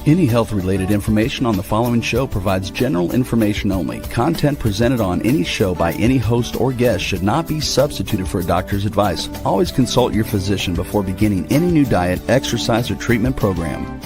Any health-related information on the following show provides general information only. Content presented on any show by any host or guest should not be substituted for a doctor's advice. Always consult your physician before beginning any new diet, exercise, or treatment program.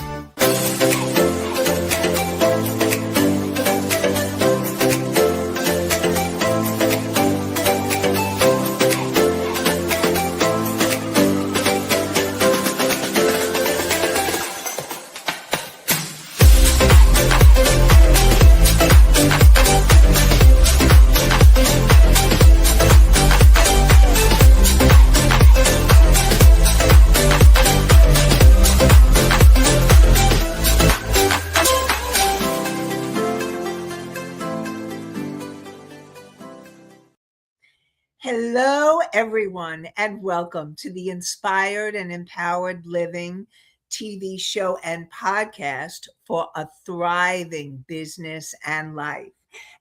Hello, everyone, and welcome to the Inspired and Empowered Living TV show and podcast for a thriving business and life.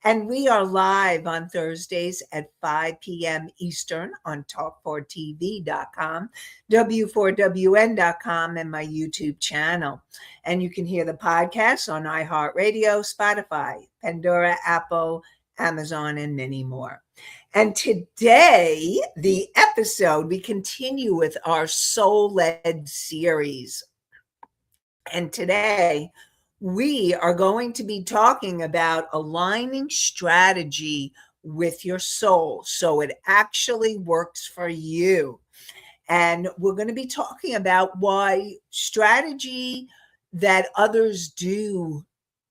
And we are live on Thursdays at 5 p.m. Eastern on talk4tv.com, w4wn.com, and my YouTube channel. And you can hear the podcast on iHeartRadio, Spotify, Pandora, Apple, Amazon, and many more. And today, the episode, we continue with our soul-led series. And today, we are going to be talking about aligning strategy with your soul so it actually works for you. And we're going to be talking about why strategy that others do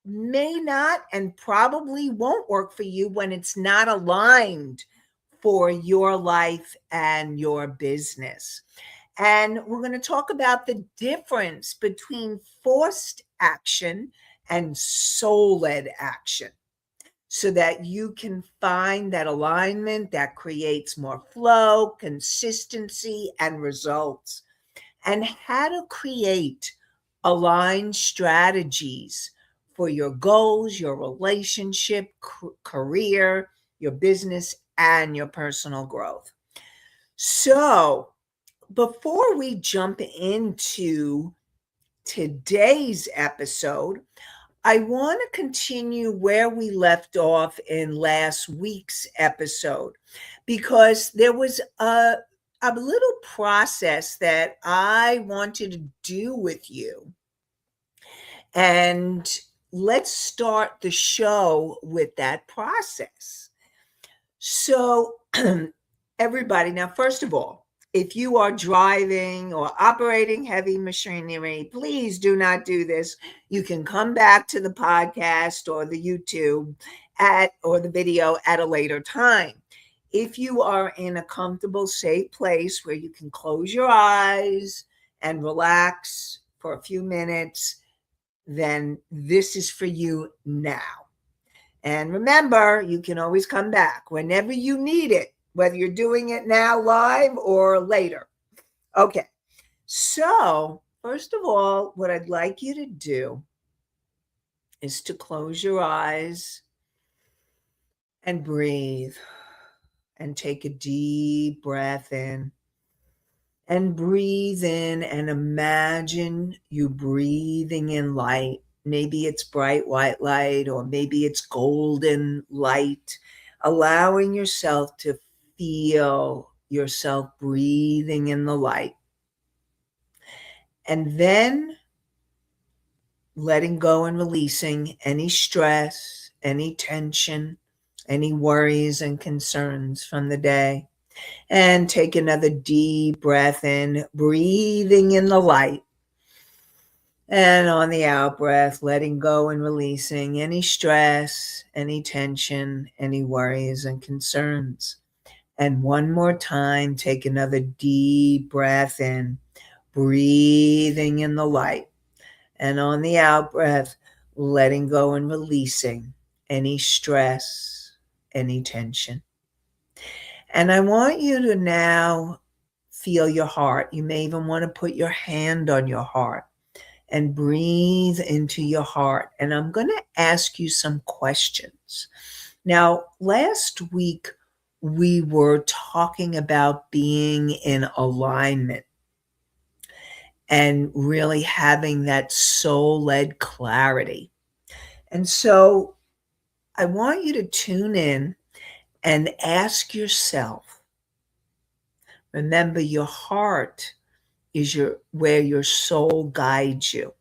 may not and probably won't work for you when it's not aligned for your life and your business. And we're going to talk about the difference between forced action and soul-led action so that you can find that alignment that creates more flow, consistency, and results, and how to create aligned strategies for your goals, your relationship, career, your business, and your personal growth. So before we jump into today's episode, I want to continue where we left off in last week's episode, because there was a little process that I wanted to do with you. And let's start the show with that process. So everybody, now, first of all, if you are driving or operating heavy machinery, please do not do this. You can come back to the podcast or the YouTube or the video at a later time. If you are in a comfortable, safe place where you can close your eyes and relax for a few minutes, then this is for you now. And remember, you can always come back whenever you need it, whether you're doing it now live or later. Okay, so first of all, what I'd like you to do is to close your eyes and breathe and take a deep breath in. And breathe in and imagine you breathing in light. Maybe it's bright white light, or maybe it's golden light, allowing yourself to feel yourself breathing in the light. And then letting go and releasing any stress, any tension, any worries and concerns from the day. And take another deep breath in, breathing in the light. And on the out breath, letting go and releasing any stress, any tension, any worries and concerns. And one more time, take another deep breath in, breathing in the light. And on the out breath, letting go and releasing any stress, any tension. And I want you to now feel your heart. You may even want to put your hand on your heart and breathe into your heart. And I'm going to ask you some questions. Now, last week, we were talking about being in alignment. and really having that soul-led clarity. And so I want you to tune in and ask yourself, remember your heart is where your soul guides you.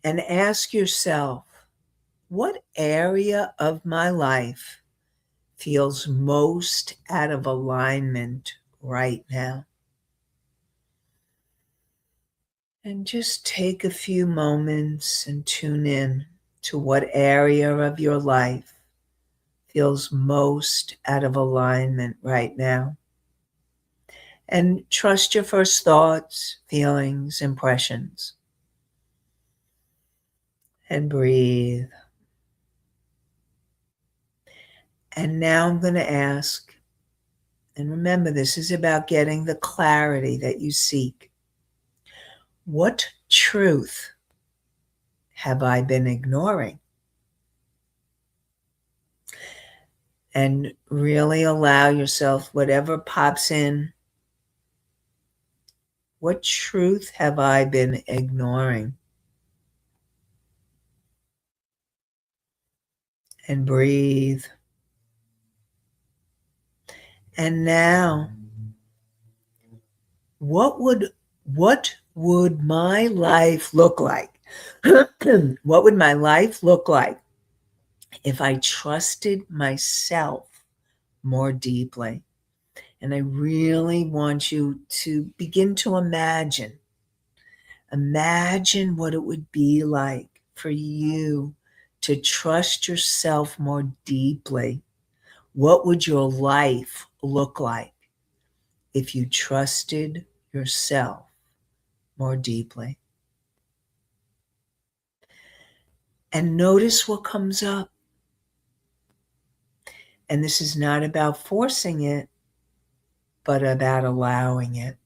And ask yourself, what area of my life feels most out of alignment right now? And just take a few moments and tune in to what area of your life feels most out of alignment right now. And trust your first thoughts, feelings, impressions. And breathe. And now I'm going to ask, and remember, this is about getting the clarity that you seek. What truth have I been ignoring? And really allow yourself, whatever pops in, what truth have I been ignoring? And breathe. And now, what would my life look like? What would my life look like if I trusted myself more deeply? And I really want you to begin to imagine what it would be like for you to trust yourself more deeply. What would your life look like if you trusted yourself more deeply? And notice what comes up. And this is not about forcing it, but about allowing it.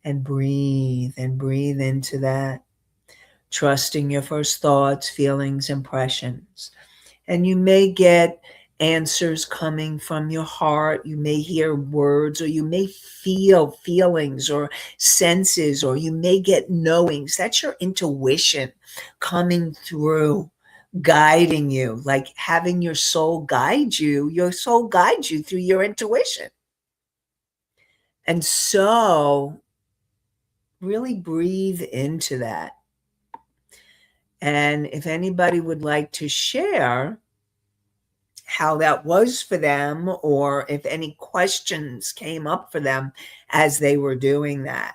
And breathe into that, trusting your first thoughts, feelings, impressions. And you may get answers coming from your heart. You may hear words, or you may feel feelings or senses, or you may get knowings. That's your intuition coming through, guiding you, like having your soul guide you. Your soul guides you through your intuition. And so really breathe into that. And if anybody would like to share how that was for them, or if any questions came up for them as they were doing that,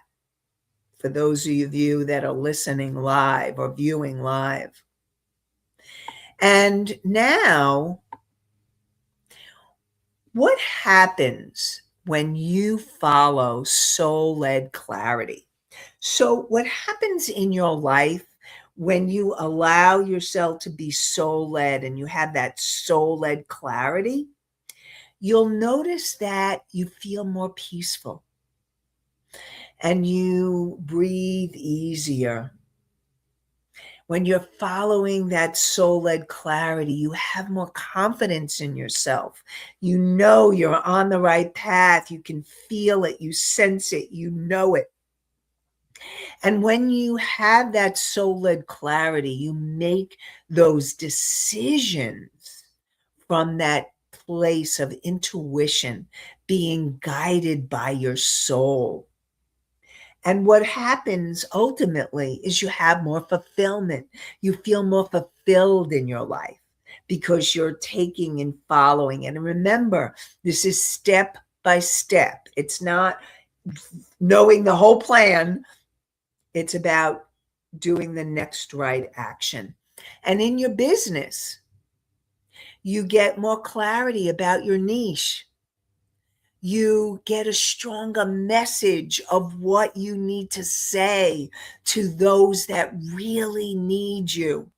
for those of you that are listening live or viewing live. And now, what happens when you follow soul-led clarity? So what happens in your life when you allow yourself to be soul-led and you have that soul-led clarity? You'll notice that you feel more peaceful and you breathe easier. When you're following that soul-led clarity, you have more confidence in yourself. You know you're on the right path. You can feel it. You sense it. You know it. And when you have that soul-led clarity, you make those decisions from that place of intuition, being guided by your soul. And what happens ultimately is you have more fulfillment. You feel more fulfilled in your life because you're taking and following. And remember, this is step by step. It's not knowing the whole plan. It's about doing the next right action. And in your business, you get more clarity about your niche. You get a stronger message of what you need to say to those that really need you.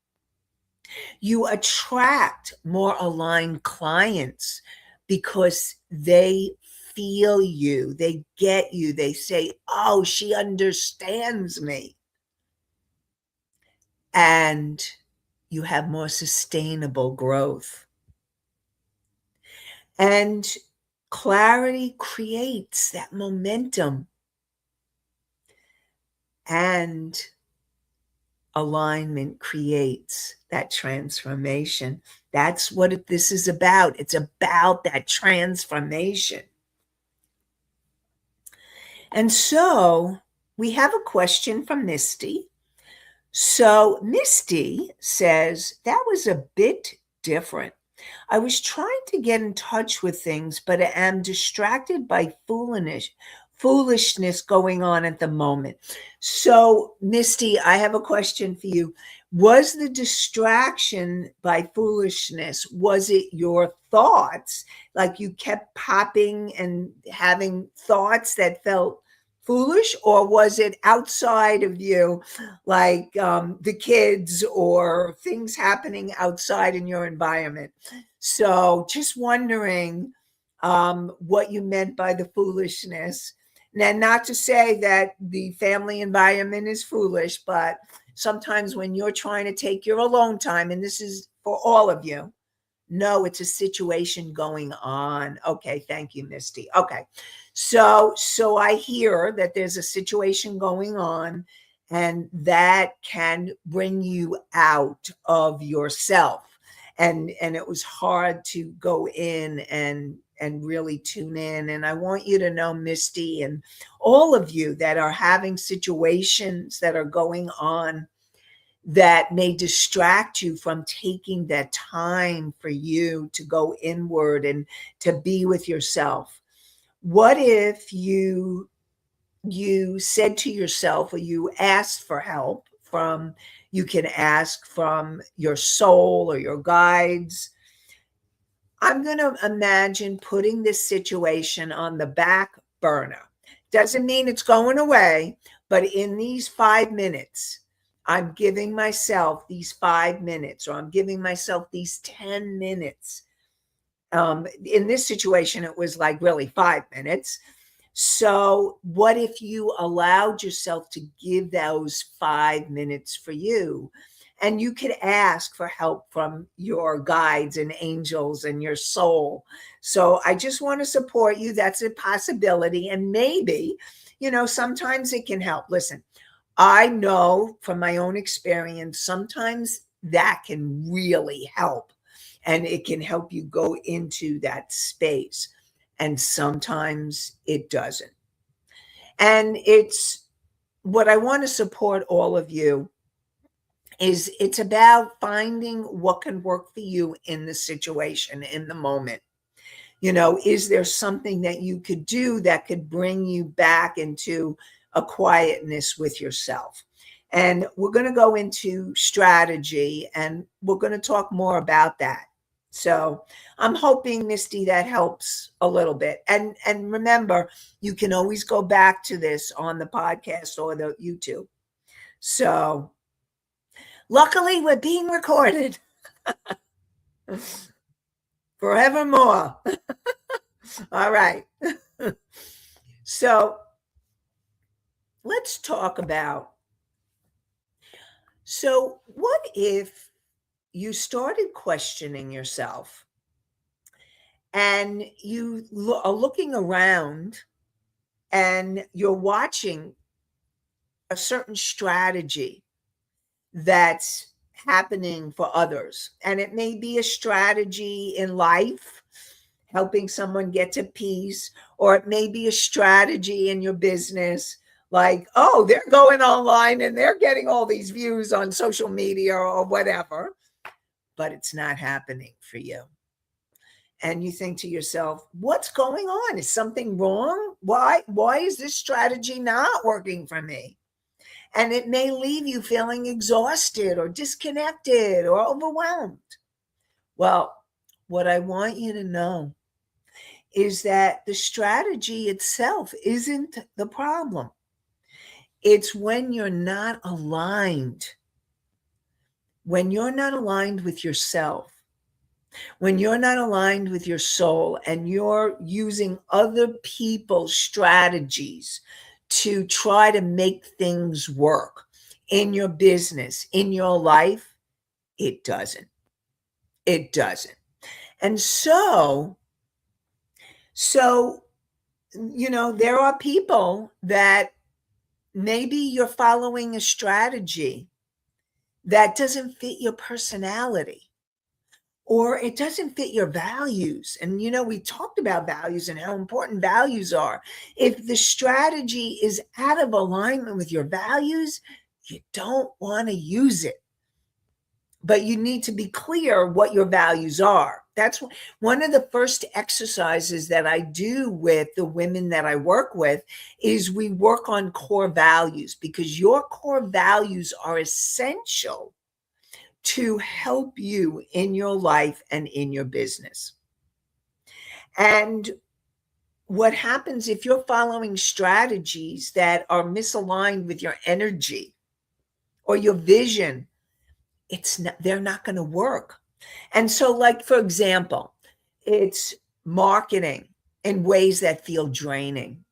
You attract more aligned clients because they feel you, they get you, they say, oh, she understands me. And you have more sustainable growth. And clarity creates that momentum. And alignment creates that transformation. That's what this is about. It's about that transformation. And so we have a question from Misty. So Misty says, that was a bit different. I was trying to get in touch with things, but I am distracted by foolishness going on at the moment. So, Misty, I have a question for you. Was the distraction by foolishness, was it your thoughts? Like you kept popping and having thoughts that felt foolish, or was it outside of you, like the kids or things happening outside in your environment? So just wondering what you meant by the foolishness. Now, not to say that the family environment is foolish, but sometimes when you're trying to take your alone time, and this is for all of you, no, it's a situation going on. Okay, thank you, Misty. Okay. So I hear that there's a situation going on, and that can bring you out of yourself. And it was hard to go in and really tune in. And I want you to know, Misty, and all of you that are having situations that are going on that may distract you from taking that time for you to go inward and to be with yourself. What if you said to yourself, or you asked for help from, you can ask from your soul or your guides. I'm going to imagine putting this situation on the back burner. Doesn't mean it's going away, but in these 5 minutes, I'm giving myself these 5 minutes, or I'm giving myself these 10 minutes. In this situation, it was like really 5 minutes. So what if you allowed yourself to give those 5 minutes for you? And you could ask for help from your guides and angels and your soul. So I just want to support you. That's a possibility. And maybe, sometimes it can help. Listen, I know from my own experience, sometimes that can really help, and it can help you go into that space. And sometimes it doesn't. And it's what I want to support all of you is, it's about finding what can work for you in the situation, in the moment. Is there something that you could do that could bring you back into a quietness with yourself? And we're going to go into strategy, and we're going to talk more about that. So I'm hoping, Misty, that helps a little bit. And remember, you can always go back to this on the podcast or the YouTube. So luckily, we're being recorded forevermore. All right. So let's talk about, so what if you started questioning yourself, and you are looking around and you're watching a certain strategy that's happening for others. And it may be a strategy in life, helping someone get to peace, or it may be a strategy in your business, like, oh, they're going online and they're getting all these views on social media or whatever, but it's not happening for you. And you think to yourself, what's going on? Is something wrong? Why is this strategy not working for me? And it may leave you feeling exhausted or disconnected or overwhelmed. Well, what I want you to know is that the strategy itself isn't the problem. It's when you're not aligned. When you're not aligned with yourself, when you're not aligned with your soul, and you're using other people's strategies to try to make things work in your business, in your life, it doesn't. It doesn't. And so, there are people that maybe you're following a strategy that doesn't fit your personality, or it doesn't fit your values. And, we talked about values and how important values are. If the strategy is out of alignment with your values, you don't want to use it. But you need to be clear what your values are. That's one of the first exercises that I do with the women that I work with is we work on core values, because your core values are essential to help you in your life and in your business. And what happens if you're following strategies that are misaligned with your energy or your vision, they're not going to work. And so, like, for example, it's marketing in ways that feel draining,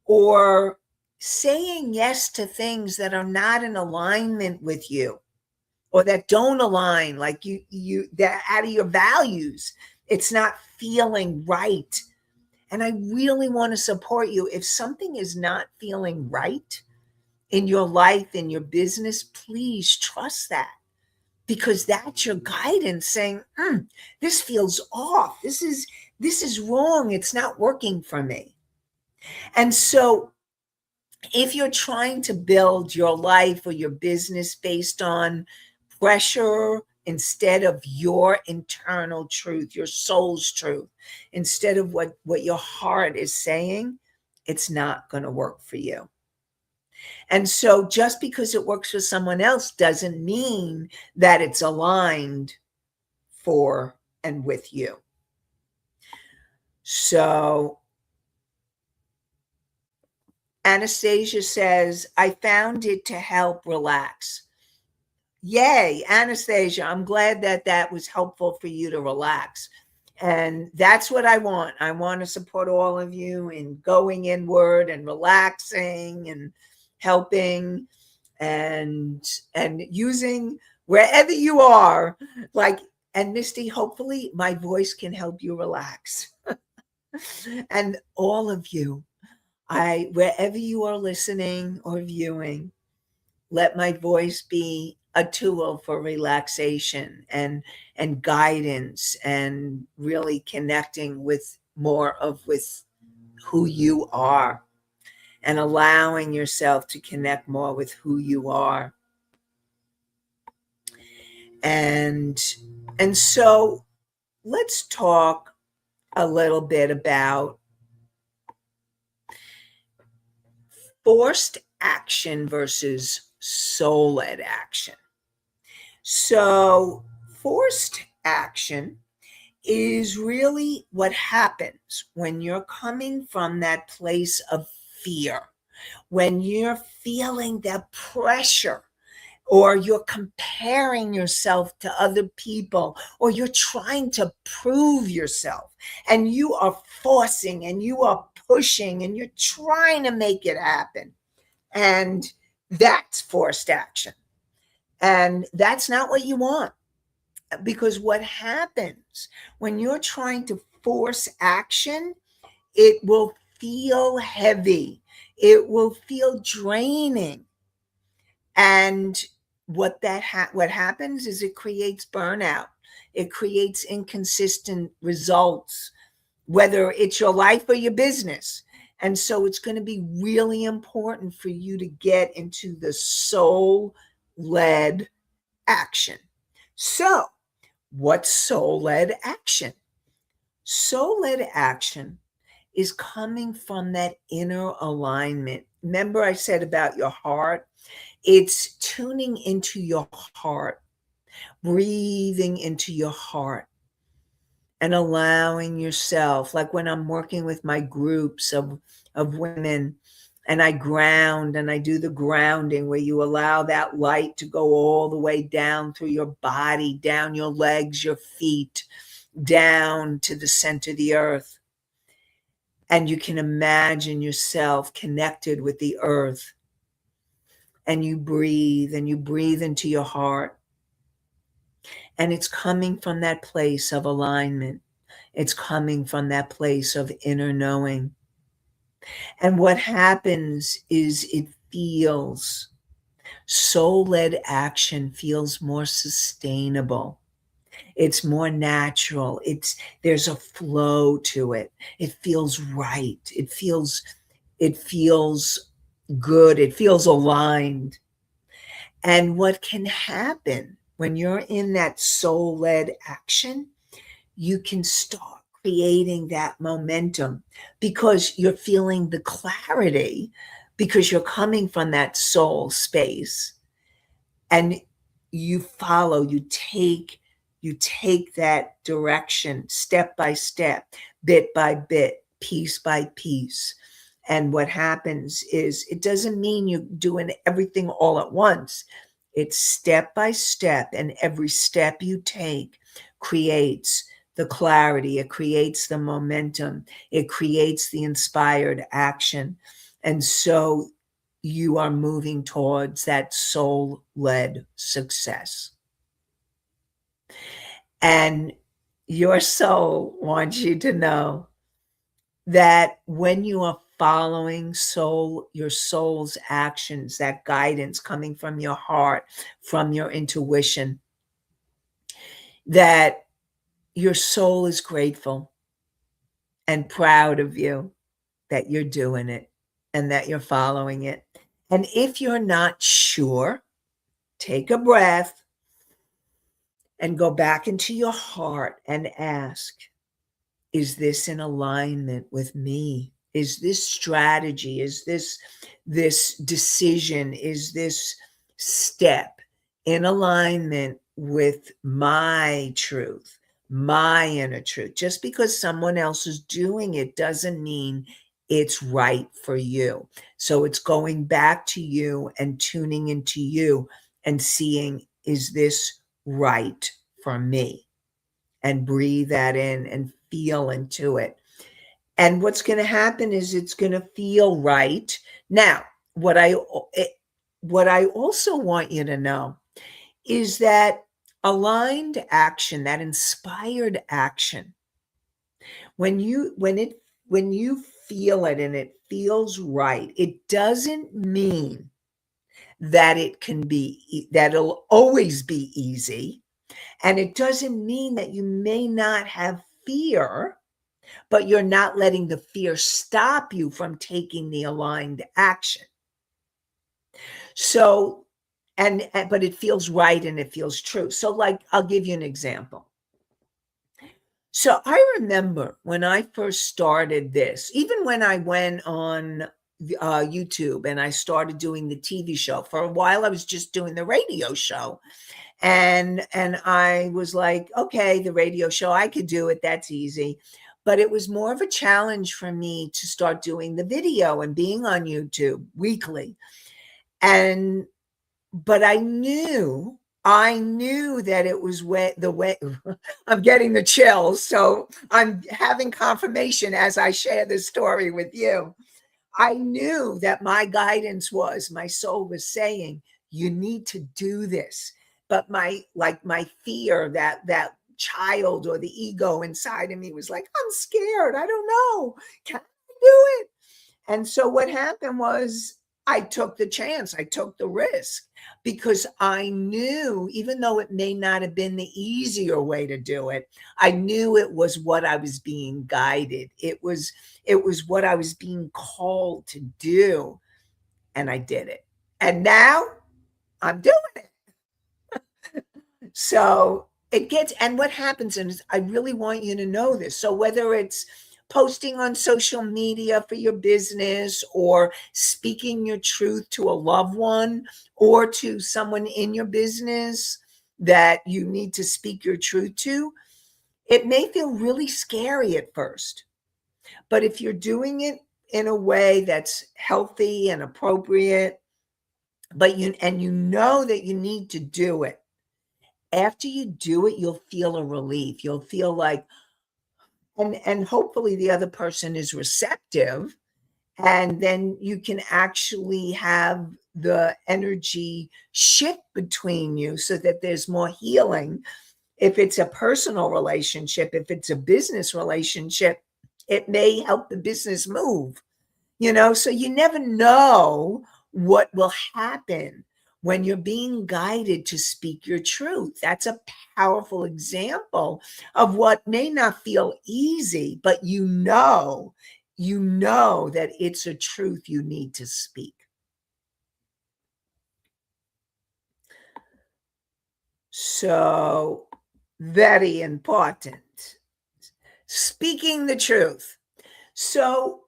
or saying yes to things that are not in alignment with you, or that don't align, like that out of your values. It's not feeling right. And I really want to support you. If something is not feeling right in your life, in your business, please trust that, because that's your guidance saying, this feels off. This is wrong. It's not working for me. And so if you're trying to build your life or your business based on pressure instead of your internal truth, your soul's truth, instead of what your heart is saying, it's not going to work for you. And so just because it works for someone else doesn't mean that it's aligned for and with you. So Anastasia says, I found it to help relax. Yay, Anastasia, I'm glad that was helpful for you to relax. And that's what I want. I want to support all of you in going inward and relaxing and helping and using wherever you are. And Misty, hopefully my voice can help you relax. And all of you, wherever you are listening or viewing, let my voice be a tool for relaxation and guidance, and really connecting with who you are, and allowing yourself to connect more with who you are. And so let's talk a little bit about forced action versus soul-led action. So forced action is really what happens when you're coming from that place of fear, when you're feeling that pressure, or you're comparing yourself to other people, or you're trying to prove yourself, and you are forcing and you are pushing and you're trying to make it happen. And that's forced action. And that's not what you want. Because what happens when you're trying to force action, it will feel heavy. It will feel draining. And what happens is it creates burnout. It creates inconsistent results, whether it's your life or your business. And so it's going to be really important for you to get into the soul-led action. So, what's soul-led action? Soul-led action is coming from that inner alignment. Remember I said about your heart? It's tuning into your heart, breathing into your heart, and allowing yourself, like when I'm working with my groups of women, and I ground, and I do the grounding where you allow that light to go all the way down through your body, down your legs, your feet, down to the center of the earth. And you can imagine yourself connected with the earth. And you breathe into your heart. And it's coming from that place of alignment. It's coming from that place of inner knowing. And what happens is it soul-led action feels more sustainable. It's more natural. There's a flow to it. It feels right. It feels good. It feels aligned. And what can happen when you're in that soul-led action, you can start creating that momentum because you're feeling the clarity, because you're coming from that soul space, and you take that direction step by step, bit by bit, piece by piece. And what happens is, it doesn't mean you're doing everything all at once. It's step by step, and every step you take creates the clarity, it creates the momentum, it creates the inspired action. And so you are moving towards that soul-led success. And your soul wants you to know that when you are following your soul's actions, that guidance coming from your heart, from your intuition, that your soul is grateful and proud of you, that you're doing it and that you're following it. And if you're not sure, take a breath and go back into your heart and ask, is this in alignment with me? Is this strategy? Is this decision? Is this step in alignment with my truth, my inner truth? Just because someone else is doing it doesn't mean it's right for you. So it's going back to you and tuning into you and seeing, is this right for me? And breathe that in and feel into it. And what's going to happen is, it's going to feel right. Now, what I also want you to know is that aligned action, that inspired action, when you feel it and it feels right, it doesn't mean that that'll always be easy. And it doesn't mean that you may not have fear, but you're not letting the fear stop you from taking the aligned action. So, but it feels right and it feels true. So, like, I'll give you an example. So I remember when I first started this, even when I went on YouTube and I started doing the TV show. For a while, I was just doing the radio show. And I was like, okay, the radio show, I could do it. That's easy. But it was more of a challenge for me to start doing the video and being on YouTube weekly. But I knew that it was the way I'm getting the chills. So I'm having confirmation as I share this story with you. I knew that my guidance was, my soul was saying, you need to do this. But my fear, that child or the ego inside of me was like, I'm scared. I don't know. Can I do it? And so what happened was, I took the chance. I took the risk because I knew, even though it may not have been the easier way to do it, I knew it was what I was being guided. It was what I was being called to do. And I did it. And now I'm doing it. So and what happens is, I really want you to know this. So whether it's posting on social media for your business, or speaking your truth to a loved one, or to someone in your business that you need to speak your truth to, it may feel really scary at first. But if you're doing it in a way that's healthy and appropriate, and you know that you need to do it, after you do it, you'll feel a relief. You'll feel like, and hopefully the other person is receptive, and then you can actually have the energy shift between you so that there's more healing. If it's a personal relationship, if it's a business relationship, it may help the business move, so you never know what will happen when you're being guided to speak your truth. That's a powerful example of what may not feel easy, but you know that it's a truth you need to speak. So, very important. Speaking the truth. So,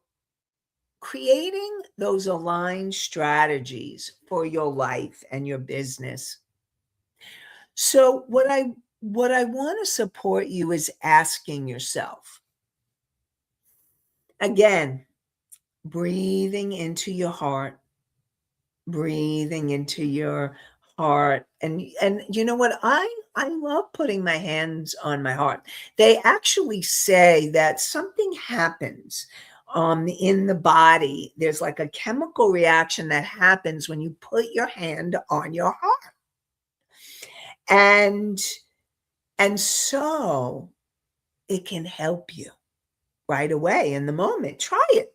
creating those aligned strategies for your life and your business. So, what I want to support you is asking yourself, again, breathing into your heart, breathing into your heart. And you know what? I love putting my hands on my heart. They actually say that something happens in the body. There's like a chemical reaction that happens when you put your hand on your heart. And so it can help you right away in the moment. Try it.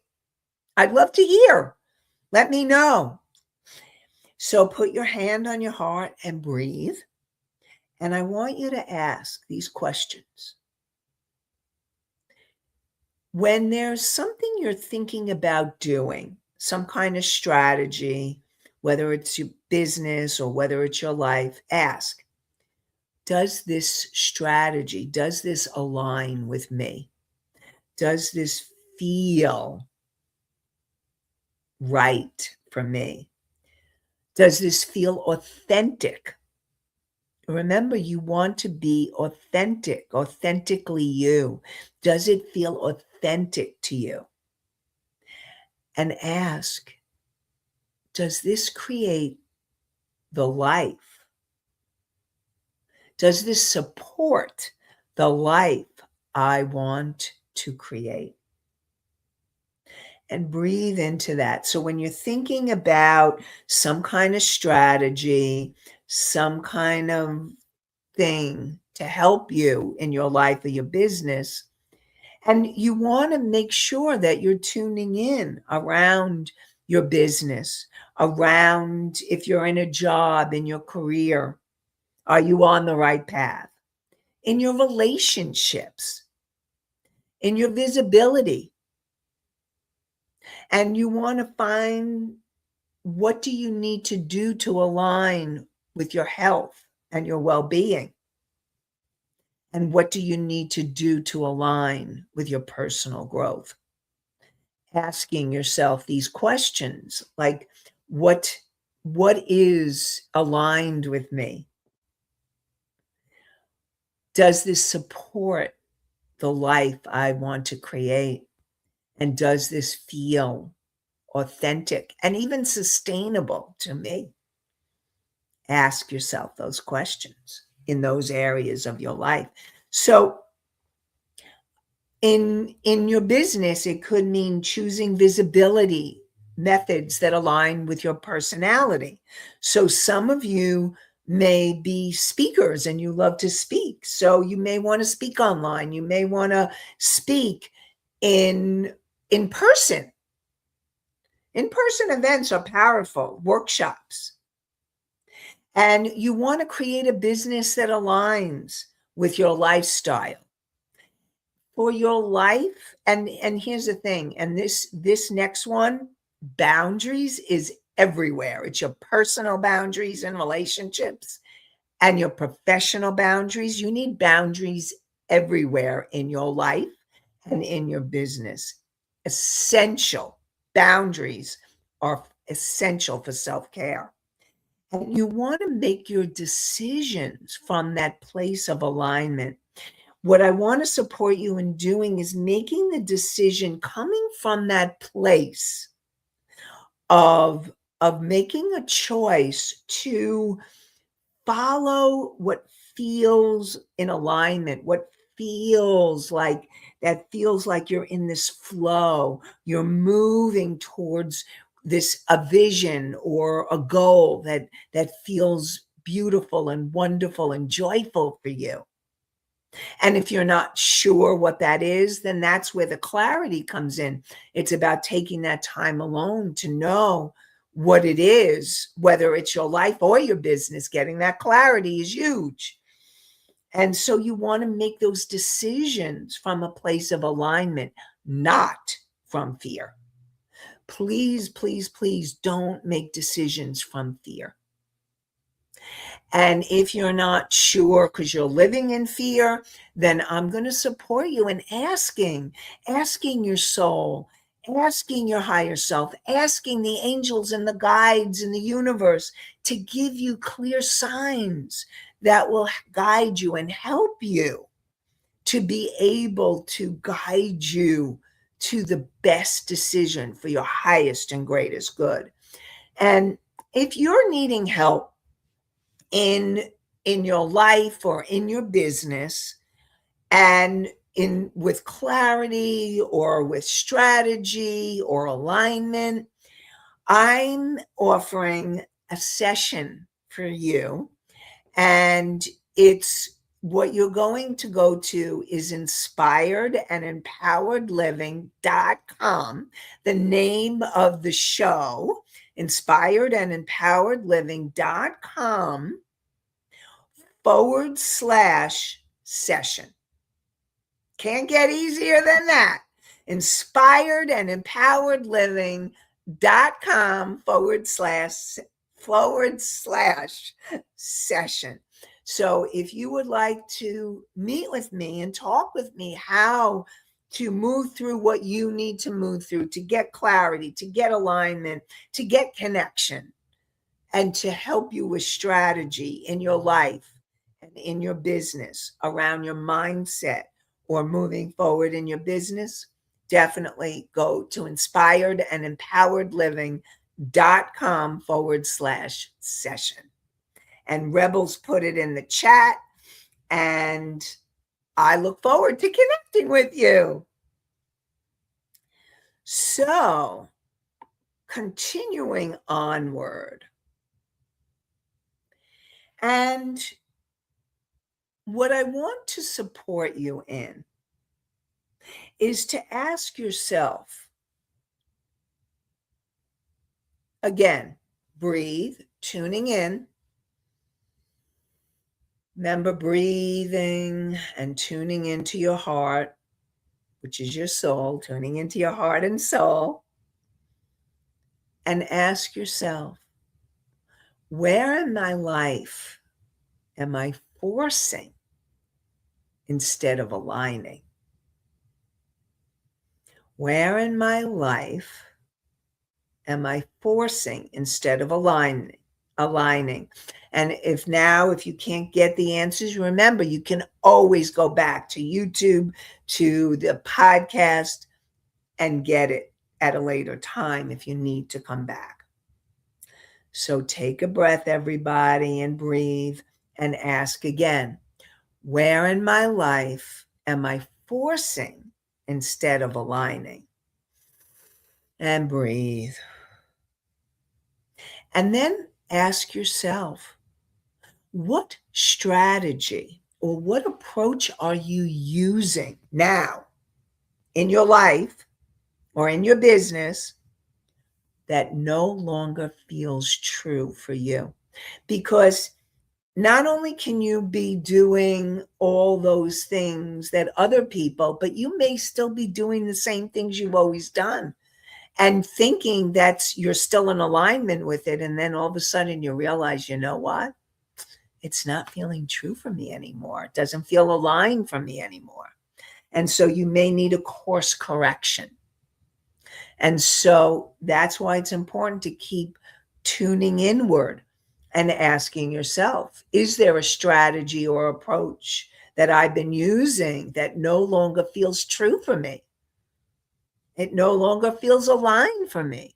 I'd love to hear. Let me know. So put your hand on your heart and breathe. And I want you to ask these questions. When there's something you're thinking about doing, some kind of strategy, whether it's your business or whether it's your life, ask, does this strategy, does this align with me? Does this feel right for me? Does this feel authentic? Remember, you want to be authentic, authentically you. Does it feel authentic to you? And ask, does this create the life? Does this support the life I want to create? And breathe into that. So when you're thinking about some kind of strategy, some kind of thing to help you in your life or your business, and you want to make sure that you're tuning in around your business, around if you're in a job, in your career, are you on the right path? In your relationships, in your visibility. And you want to find, what do you need to do to align with your health and your well-being? And what do you need to do to align with your personal growth? Asking yourself these questions like, what is aligned with me? Does this support the life I want to create? And does this feel authentic and even sustainable to me? Ask yourself those questions in those areas of your life. So in your business, it could mean choosing visibility methods that align with your personality. So some of you may be speakers and you love to speak. So you may want to speak online. You may want to speak in person. In-person events are powerful, workshops. And you want to create a business that aligns with your lifestyle. For your life, and here's the thing, and this next one, boundaries is everywhere. It's your personal boundaries and relationships and your professional boundaries. You need boundaries everywhere in your life and in your business. Essential. Boundaries are essential for self-care. And you want to make your decisions from that place of alignment. What I want to support you in doing is making the decision coming from that place of making a choice to follow what feels in alignment, what feels like you're in this flow, you're moving towards this a vision or a goal that feels beautiful and wonderful and joyful for you. And if you're not sure what that is, then that's where the clarity comes in. It's about taking that time alone to know what it is, whether it's your life or your business, getting that clarity is huge. And so you want to make those decisions from a place of alignment, not from fear. Please, please, please don't make decisions from fear. And if you're not sure because you're living in fear, then I'm going to support you in asking your soul, asking your higher self, asking the angels and the guides in the universe to give you clear signs that will guide you and help you to be able to guide you to the best decision for your highest and greatest good. And if you're needing help in your life or in your business, and in with clarity or with strategy or alignment, I'm offering a session for you. And it's what you're going to go to is inspiredandempoweredliving.com, the name of the show, inspiredandempoweredliving.com /session. Can't get easier than that. inspiredandempoweredliving.com /session. So if you would like to meet with me and talk with me how to move through what you need to move through, to get clarity, to get alignment, to get connection, and to help you with strategy in your life and in your business around your mindset or moving forward in your business, definitely go to inspiredandempoweredliving.com /session. And Rebels put it in the chat, and I look forward to connecting with you. So, continuing onward. And what I want to support you in is to ask yourself, again, breathe, tuning in. Remember breathing and tuning into your heart, which is your soul, tuning into your heart and soul. And ask yourself, where in my life am I forcing instead of aligning? Where in my life am I forcing instead of aligning? And if you can't get the answers, remember, you can always go back to YouTube, to the podcast, and get it at a later time if you need to come back. So take a breath, everybody, and breathe and ask again, where in my life am I forcing instead of aligning? And breathe. And then ask yourself, what strategy or what approach are you using now in your life or in your business that no longer feels true for you? Because not only can you be doing all those things that other people, but you may still be doing the same things you've always done and thinking that you're still in alignment with it. And then all of a sudden you realize, you know what? It's not feeling true for me anymore. It doesn't feel aligned for me anymore. And so you may need a course correction. And so that's why it's important to keep tuning inward and asking yourself, is there a strategy or approach that I've been using that no longer feels true for me? It no longer feels aligned for me.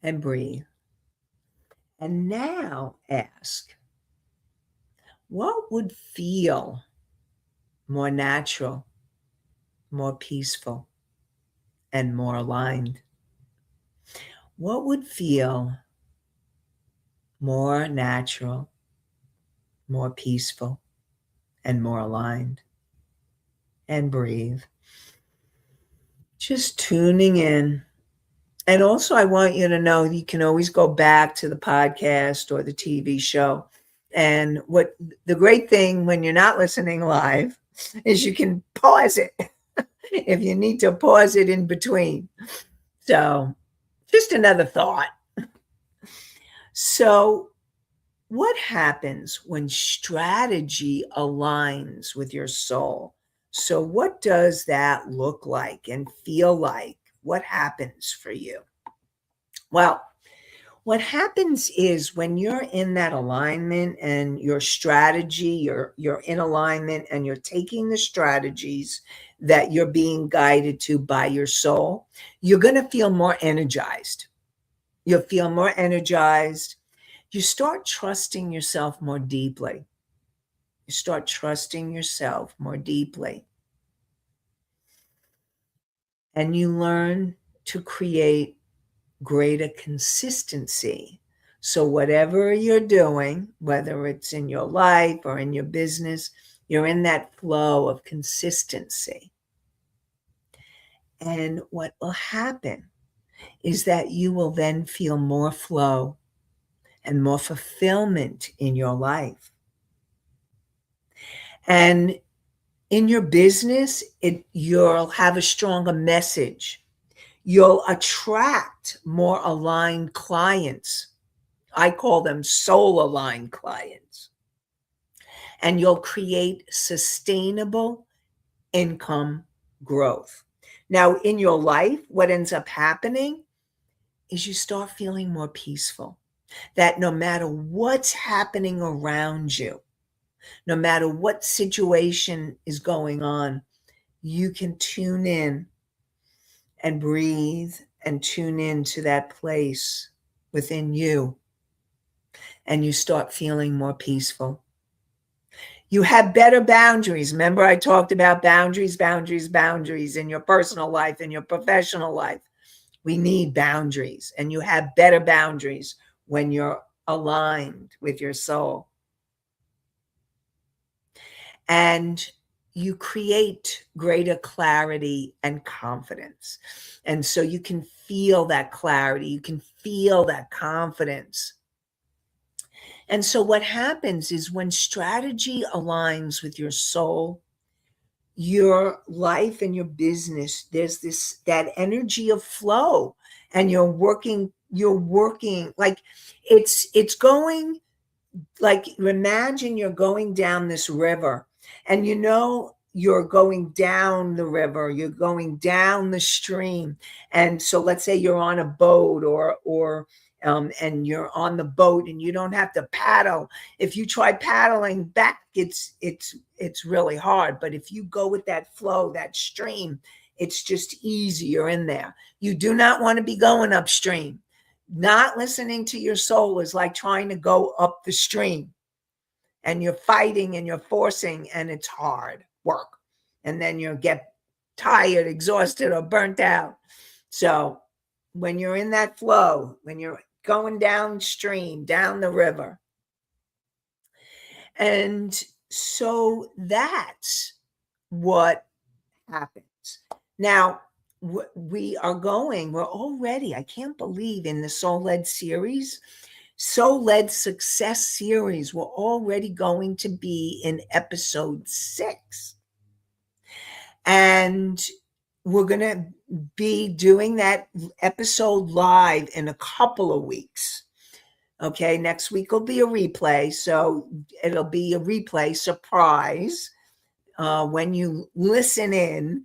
And breathe. And now ask, what would feel more natural, more peaceful, and more aligned? What would feel more natural, more peaceful, and more aligned? And breathe. Just tuning in And also, I want you to know you can always go back to the podcast or the TV show. And what the great thing when you're not listening live is you can pause it if you need to pause it in between. So, just another thought. So, what happens when strategy aligns with your soul? So, what does that look like and feel like? What happens for you? Well, what happens is when you're in that alignment and your strategy, you're in alignment and you're taking the strategies that you're being guided to by your soul, you're going to feel more energized. You'll feel more energized. You start trusting yourself more deeply. You start trusting yourself more deeply. And you learn to create greater consistency. So, whatever you're doing, whether it's in your life or in your business, you're in that flow of consistency. And what will happen is that you will then feel more flow and more fulfillment in your life. And in your business, you'll have a stronger message. You'll attract more aligned clients. I call them soul aligned clients. And you'll create sustainable income growth. Now, in your life, what ends up happening is you start feeling more peaceful. That no matter what's happening around you, no matter what situation is going on, you can tune in and breathe and tune into that place within you, and you start feeling more peaceful. You have better boundaries. Remember, I talked about boundaries, boundaries, boundaries in your personal life, in your professional life. We need boundaries, and you have better boundaries when you're aligned with your soul. And you create greater clarity and confidence. And so you can feel that clarity, you can feel that confidence. And so what happens is when strategy aligns with your soul, your life and your business, there's that energy of flow, and you're working like it's going, like imagine you're going down this river, and you're going down the river, you're going down the stream. And so let's say you're on a boat, or and you're on the boat and you don't have to paddle. If you try paddling back, it's really hard. But if you go with that flow, that stream, it's just easier in there. You do not want to be going upstream. Not listening to your soul is like trying to go up the stream, and you're fighting and you're forcing, and it's hard work. And then you get tired, exhausted, or burnt out. So when you're in that flow, when you're going downstream, down the river, and so that's what happens. Now, we're already, I can't believe, in the Soul Led series, Soul Led Success series, we're already going to be in episode 6. And we're going to be doing that episode live in a couple of weeks. Okay, next week will be a replay. So it'll be a replay surprise when you listen in.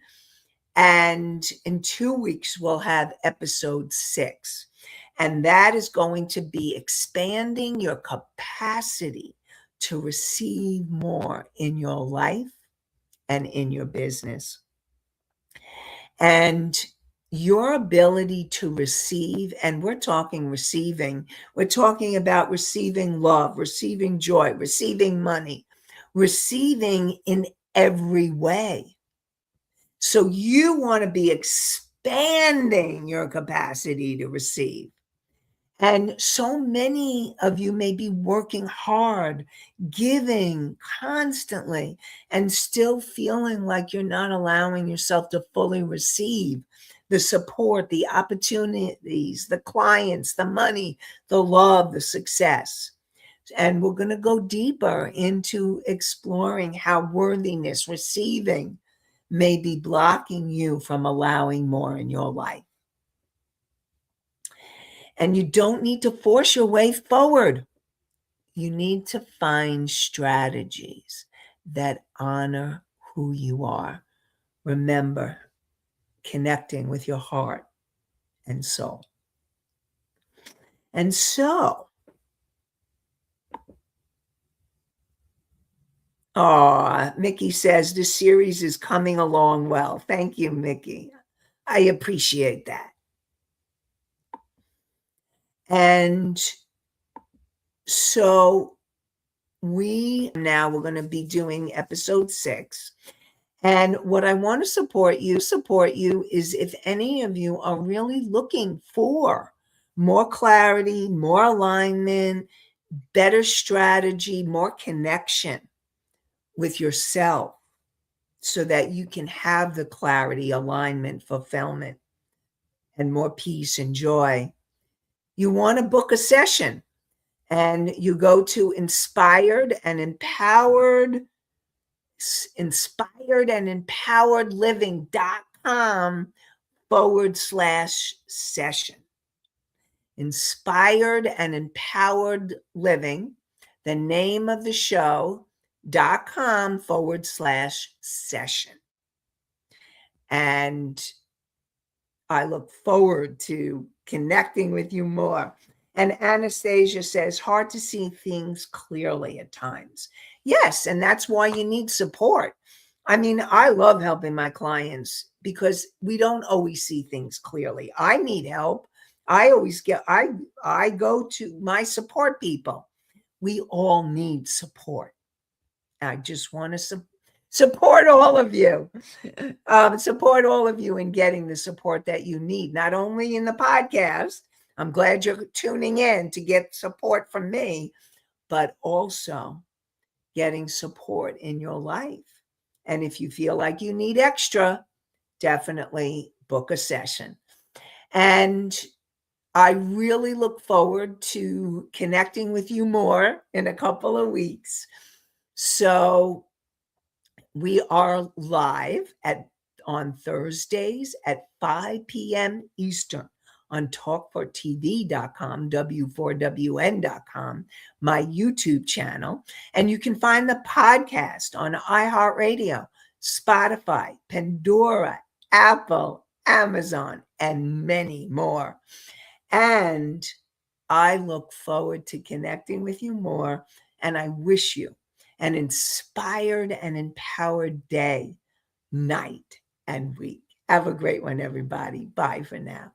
And in 2 weeks, we'll have episode 6. And that is going to be expanding your capacity to receive more in your life and in your business. And your ability to receive, and we're talking receiving, we're talking about receiving love, receiving joy, receiving money, receiving in every way. So you want to be expanding your capacity to receive. And so many of you may be working hard, giving constantly, and still feeling like you're not allowing yourself to fully receive the support, the opportunities, the clients, the money, the love, the success. And we're going to go deeper into exploring how worthiness, receiving, may be blocking you from allowing more in your life. And you don't need to force your way forward. You need to find strategies that honor who you are. Remember, connecting with your heart and soul. And so, Mickey says the series is coming along well. Thank you, Mickey. I appreciate that. And so we're going to be doing episode 6. And what I want to support you is if any of you are really looking for more clarity, more alignment, better strategy, more connection with yourself so that you can have the clarity, alignment, fulfillment, and more peace and joy. You want to book a session, and you go to inspiredandempoweredliving.com/session. Inspired and Empowered Living, the name of the show.com/session. And I look forward to connecting with you more. And Anastasia says, hard to see things clearly at times. Yes, and that's why you need support. I mean, I love helping my clients because we don't always see things clearly. I need help. I go to my support people. We all need support. I just want to support all of you. Support all of you in getting the support that you need, not only in the podcast. I'm glad you're tuning in to get support from me, but also getting support in your life. And if you feel like you need extra, definitely book a session. And I really look forward to connecting with you more in a couple of weeks. So we are live on Thursdays at 5 p.m. Eastern on talk4tv.com, w4wn.com, my YouTube channel. And you can find the podcast on iHeartRadio, Spotify, Pandora, Apple, Amazon, and many more. And I look forward to connecting with you more. And I wish you an inspired and empowered day, night, and week. Have a great one, everybody. Bye for now.